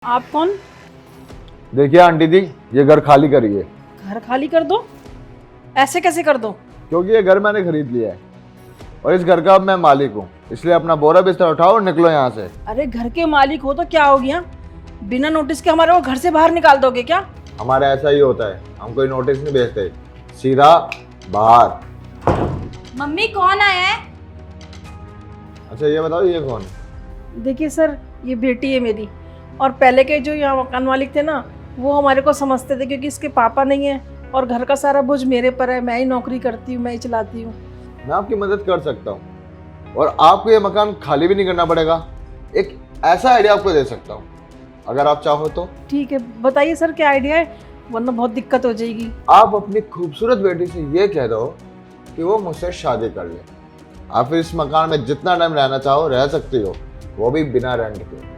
आप कौन? देखिए आंटी जी, ये घर खाली करिए। घर खाली कर दो? ऐसे कैसे कर दो? क्योंकि ये घर मैंने खरीद लिया है और इस घर का अब मैं मालिक हूँ, इसलिए अपना बोरा बिस्तर उठाओ और निकलो यहाँ से। अरे घर के मालिक हो तो क्या हो गया? बिना नोटिस के हमारे को घर से बाहर निकाल दोगे क्या? हमारा ऐसा ही होता है, हम कोई नोटिस नहीं भेजते, सीधा बाहर। मम्मी कौन आया है? अच्छा ये बताओ, ये कौन है? देखिए सर, ये बेटी है मेरी। और पहले के जो यहाँ मकान मालिक थे ना, वो हमारे को समझते थे क्योंकि इसके पापा नहीं है और घर का सारा बोझ मेरे पर है। मैं ही नौकरी करती हूँ, मैं ही चलाती हूँ। मैं आपकी मदद कर सकता हूँ और आपको ये मकान खाली भी नहीं करना पड़ेगा। एक ऐसा आइडिया आपको दे सकता हूँ, अगर आप चाहो तो। ठीक है, बताइए सर क्या आइडिया है, वरना बहुत दिक्कत हो जाएगी। आप अपनी खूबसूरत बेटी से ये कह दो कि वो मुझसे शादी कर ले। आप फिर इस मकान में जितना टाइम रहना चाहो रह सकती हो, वो भी बिना रेंट के।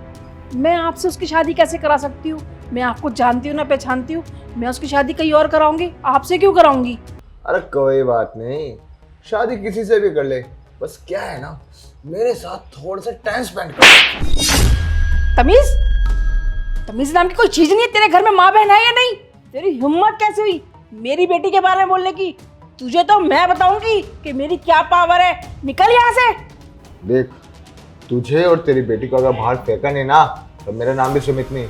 मैं आपसे उसकी शादी कैसे करा सकती हूँ? मैं आपको जानती हूँ ना पहचानती हूँ। मैं उसकी शादी कहीं और कराऊंगी, आपसे क्यों कराऊंगी? अरे कोई बात नहीं, शादी किसी से भी कर ले, बस क्या है ना, मेरे साथ थोड़ा सा टाइम स्पेंड कर। तमीज तमीज नाम की कोई चीज नहीं है तेरे घर में? माँ बहन है या नहीं? तेरी हिम्मत कैसे हुई मेरी बेटी के बारे में बोलने की? तुझे तो मैं बताऊंगी कि मेरी क्या पावर है। निकल यहाँ से। देख, तुझे और तेरी बेटी को अगर बाहर फेंका नहीं ना, तो मेरा नाम भी सुमित नहीं।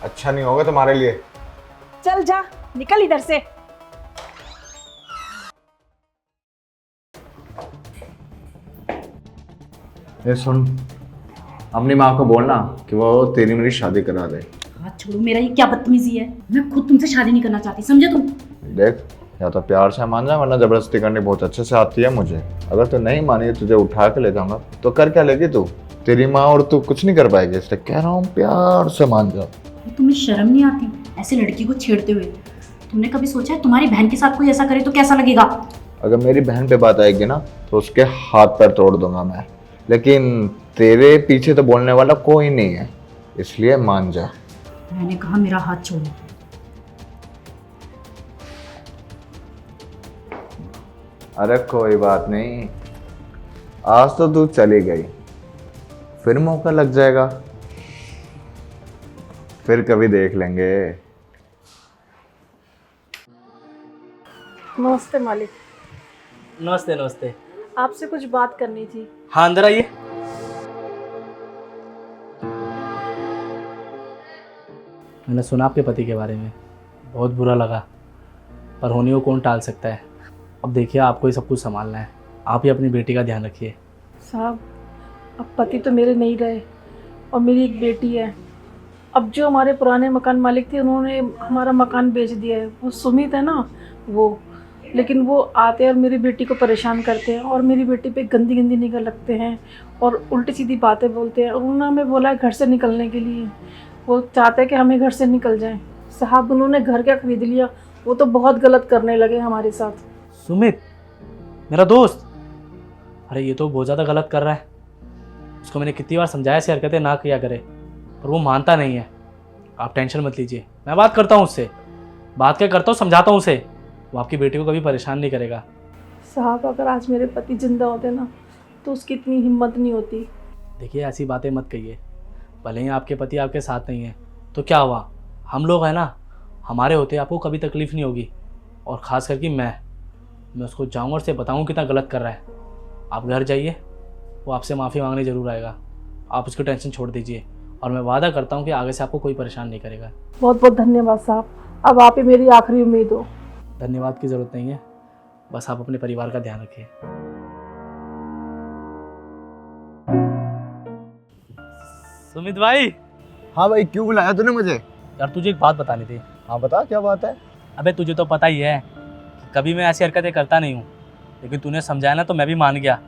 अच्छा नहीं होगा तुम्हारे लिए। चल जा, निकल इधर से। ये सुन, अपनी माँ को बोलना कि वो तेरी मेरी शादी करा दे। हाथ छोड़ो मेरा, ये क्या बदतमीजी है? मैं खुद तुमसे शादी नहीं करना चाहती, समझे तुम? देख, या तो प्यार से मान जा, वरना जबरदस्ती करनी बहुत अच्छे से आती है मुझे। अगर तू नहीं मानी, तुझे उठा के ले जाऊंगा, तो कर क्या लेगी तू? तेरी माँ और तू कुछ नहीं कर पाएगी, इसलिए कह रहा हूँ प्यार से मान जा। तुम्हें शर्म नहीं आती ऐसे लड़की को छेड़ते हुए? तुमने कभी सोचा है तुम्हारी बहन के साथ कोई ऐसा करे तो कैसा लगेगा? अगर मेरी बहन पे बात आएगी ना, तो उसके हाथ पैर तोड़ दूंगा मैं। लेकिन तेरे पीछे तो बोलने वाला कोई नहीं है, इसलिए मान जा। मैंने कहा मेरा हाथ छोड़ो। अरे कोई बात नहीं, आज तो तू चली गई, फिर मौका लग जाएगा, फिर कभी देख लेंगे। नमस्ते मालिक। नमस्ते नमस्ते। आपसे कुछ बात करनी थी। हाँ अंदर आइए। मैंने सुना आपके पति के बारे में, बहुत बुरा लगा, पर होने को कौन टाल सकता है। अब देखिए, आपको ही सब कुछ संभालना है, आप ही अपनी बेटी का ध्यान रखिए। साहब, अब पति तो मेरे नहीं रहे और मेरी एक बेटी है। अब जो हमारे पुराने मकान मालिक थे, उन्होंने हमारा मकान बेच दिया है। वो सुमित है ना, वो, लेकिन वो आते हैं और मेरी बेटी को परेशान करते हैं और मेरी बेटी पे गंदी गंदी निगाह लगते हैं और उल्टी सीधी बातें बोलते हैं। उन्होंने हमें बोला है घर से निकलने के लिए। वो चाहते हैं कि हमें घर से निकल जाएं। साहब, उन्होंने घर क्या खरीद लिया, वो तो बहुत गलत करने लगे हमारे साथ। सुमित मेरा दोस्त? अरे ये तो बहुत ज़्यादा गलत कर रहा है। उसको मैंने कितनी बार समझाया ऐसी हरकतें ना किया करे, पर वो मानता नहीं है। आप टेंशन मत लीजिए, मैं बात करता हूँ उससे। बात क्या करता हूँ, समझाता हूँ उसे। वो आपकी बेटी को कभी परेशान नहीं करेगा। साहब, अगर आज मेरे पति जिंदा होते ना, तो उसकी इतनी हिम्मत नहीं होती। देखिए, ऐसी बातें मत कहिए। भले ही आपके पति आपके साथ नहीं है तो क्या हुआ, हम लोग हैं ना, हमारे होते आपको कभी तकलीफ़ नहीं होगी। और ख़ास करके मैं उसको जाऊँगा और उसे बताऊँ कितना गलत कर रहा है। आप घर जाइए, वो आपसे माफ़ी मांगने ज़रूर आएगा। आप उसकी टेंशन छोड़ दीजिए और मैं वादा करता हूँ कि आगे से आपको कोई परेशान नहीं करेगा। बहुत बहुत धन्यवाद साहब, अब आप ही मेरी आखिरी उम्मीद हो। धन्यवाद की ज़रूरत नहीं है, बस आप अपने परिवार का ध्यान रखिए। सुमित भाई। हाँ भाई, क्यों बुलाया तूने मुझे? यार तुझे एक बात बतानी थी। हाँ बता, क्या बात है? अबे तुझे तो पता ही है कि कभी मैं ऐसी हरकतें करता नहीं हूँ, लेकिन तूने समझाया ना तो मैं भी मान गया।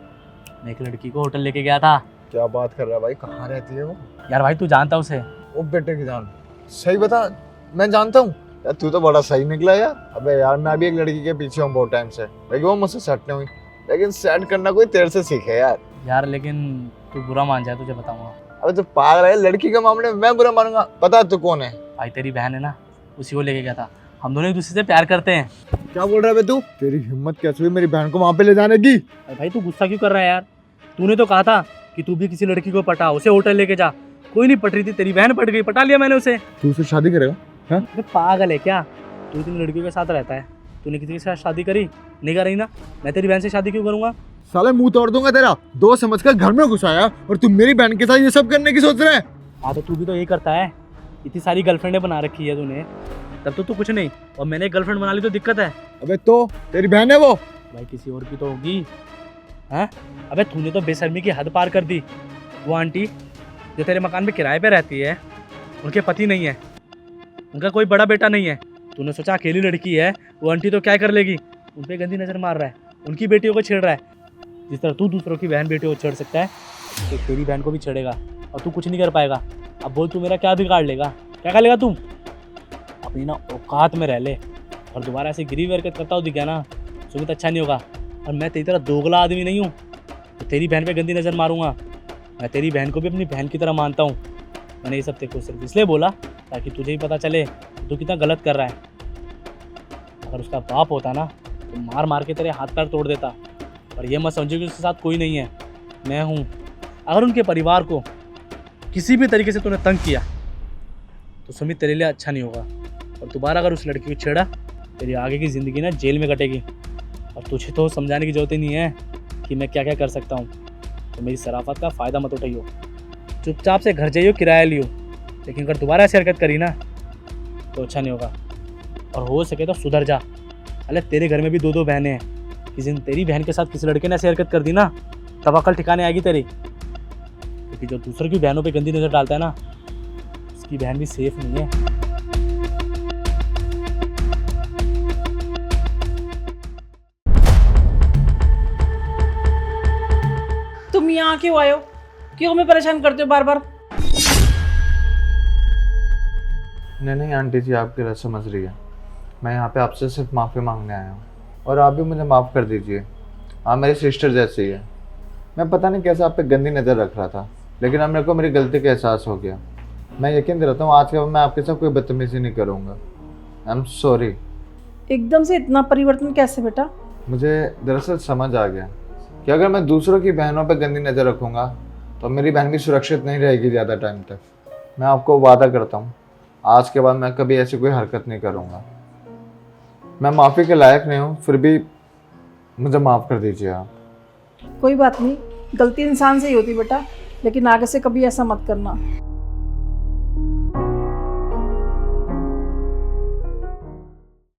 मैं एक लड़की को होटल लेके गया था। क्या बात कर रहा है भाई, कहाँ रहती है वो? यार भाई तू जानता उसे? वो बेटे की जान। सही बता, मैं जानता हूँ। यार तू तो बड़ा सही निकला यार। अबे यार, मैं भी एक लड़की के पीछे हूँ बहुत टाइम से, लेकिन वो मुझसे सेट नहीं हुई। लेकिन सेट करना कोई तेरे से सीखे यार। यार लेकिन तू बुरा मान जाए तुझे बताऊंगा। अबे तू पागल है, लड़की के मामले में मैं बुरा मानूंगा? पता तू कौन है? भाई तेरी बहन है ना, उसी को लेके गया था। हम दोनों एक दूसरे से प्यार करते हैं। क्या बोल रहा है बे तू? तेरी हिम्मत कैसे हुई मेरी बहन को वहाँ पे ले जाने की? भाई तू गुस्सा क्यों कर रहा है यार? तूने तो कहा था कि तू भी किसी लड़की को पटा, उसे होटल लेके जा, कोई नहीं पट रही थी, तेरी बहन पट गई, पटा लिया मैंने उसे। तू उससे शादी करेगा? हाँ? अबे पागल है क्या? तू इतनी लड़कियों के साथ रहता है, तूने किसी के साथ शादी करी? नहीं कर रही ना? मैं तेरी बहन से शादी क्यों करूंगा? साले मुंह तोड़ दूंगा तेरा। दोस्त समझकर घर में घुसाया और तू मेरी बहन के साथ ये सब करने की सोच रहा है? हाँ तो तू भी तो यही करता है, इतनी सारी गर्लफ्रेंडें बना रखी है तूने, तब तो तू कुछ नहीं, और मैंने एक गर्लफ्रेंड बना ली तो दिक्कत है। अबे तो तेरी बहन है वो? भाई किसी और की तो होगी। हैं? अबे तूने तो बेशर्मी की हद पार कर दी। वो आंटी जो तेरे मकान में किराए पे रहती है, उनके पति नहीं है, उनका कोई बड़ा बेटा नहीं है। तूने सोचा अकेली लड़की है, वो आंटी तो क्या कर लेगी? उन पे गंदी नज़र मार रहा है, उनकी बेटियों को छेड़ रहा है। जिस तरह तू दूसरों की बहन बेटियों को छेड़ सकता है, तो तेरी बहन को भी छेड़ेगा, और तू कुछ नहीं कर पाएगा। अब बोल तू मेरा क्या बिगाड़ लेगा? क्या कर लेगा तू? अपनी ना औकात में रह ले, और दोबारा ऐसे गिरी हरकत करता हो दिख गया ना, सुमित अच्छा नहीं होगा। और मैं तेरी तरह दोगला आदमी नहीं हूँ तो तेरी बहन पे गंदी नज़र मारूंगा। मैं तेरी बहन को भी अपनी बहन की तरह मानता हूँ। मैंने ये सब तेरे को सिर्फ इसलिए बोला ताकि तुझे ही पता चले कि तू कितना गलत कर रहा है। अगर उसका बाप होता ना तो मार मार के तेरे हाथ पैर तोड़ देता। और ये मत समझो कि उसके साथ कोई नहीं है, मैं हूँ। अगर उनके परिवार को किसी भी तरीके से तूने तंग किया तो सुमित तेरे लिए अच्छा नहीं होगा। और दोबारा अगर उस लड़की को छेड़ा, तेरी आगे की ज़िंदगी ना जेल में कटेगी। और तुझे तो समझाने की जरूरत ही नहीं है कि मैं क्या क्या कर सकता हूँ। तो मेरी शराफत का फ़ायदा मत उठाइयो, चुपचाप से घर जाइयो, किराया लियो। लेकिन अगर दोबारा ऐसी हरकत करी ना तो अच्छा नहीं होगा। और हो सके तो सुधर जा। अरे तेरे घर में भी 2-2 बहनें हैं, किसी दिन तेरी बहन के साथ किसी लड़के ने ऐसी हरकत कर दी ना, तब अकल ठिकाने आएगी तेरी। क्योंकि जो दूसरों की बहनों पे गंदी नज़र डालता है ना, उसकी बहन भी सेफ नहीं है। तुम यहाँ क्यों आए हो? क्यों हमें परेशान करते हो बार बार? नहीं आंटी जी, आपकी गलत समझ रही है। मैं यहाँ पे आपसे सिर्फ माफ़ी मांगने आया हूँ, और आप भी मुझे माफ़ कर दीजिए। आप मेरी सिस्टर जैसी है। मैं पता नहीं कैसे आप पे गंदी नज़र रख रहा था, लेकिन अब मेरे को मेरी गलती का एहसास हो गया। मैं यकीन दिलाता हूँ आज के बाद मैं आपके साथ कोई बदतमीजी नहीं करूँगा। I am sorry. एकदम से इतना परिवर्तन कैसे बेटा? मुझे दरअसल समझ आ गया कि अगर मैं दूसरों की बहनों पर गंदी नज़र रखूँगा तो मेरी बहन भी सुरक्षित नहीं रहेगी ज़्यादा टाइम तक। मैं आपको वादा करता हूँ आज के बाद मैं कभी ऐसी कोई हरकत नहीं करूँगा। मैं माफ़ी के लायक नहीं हूँ, फिर भी मुझे माफ़ कर दीजिए आप। कोई बात नहीं, गलती इंसान से ही होती बेटा, लेकिन आगे से कभी ऐसा मत करना।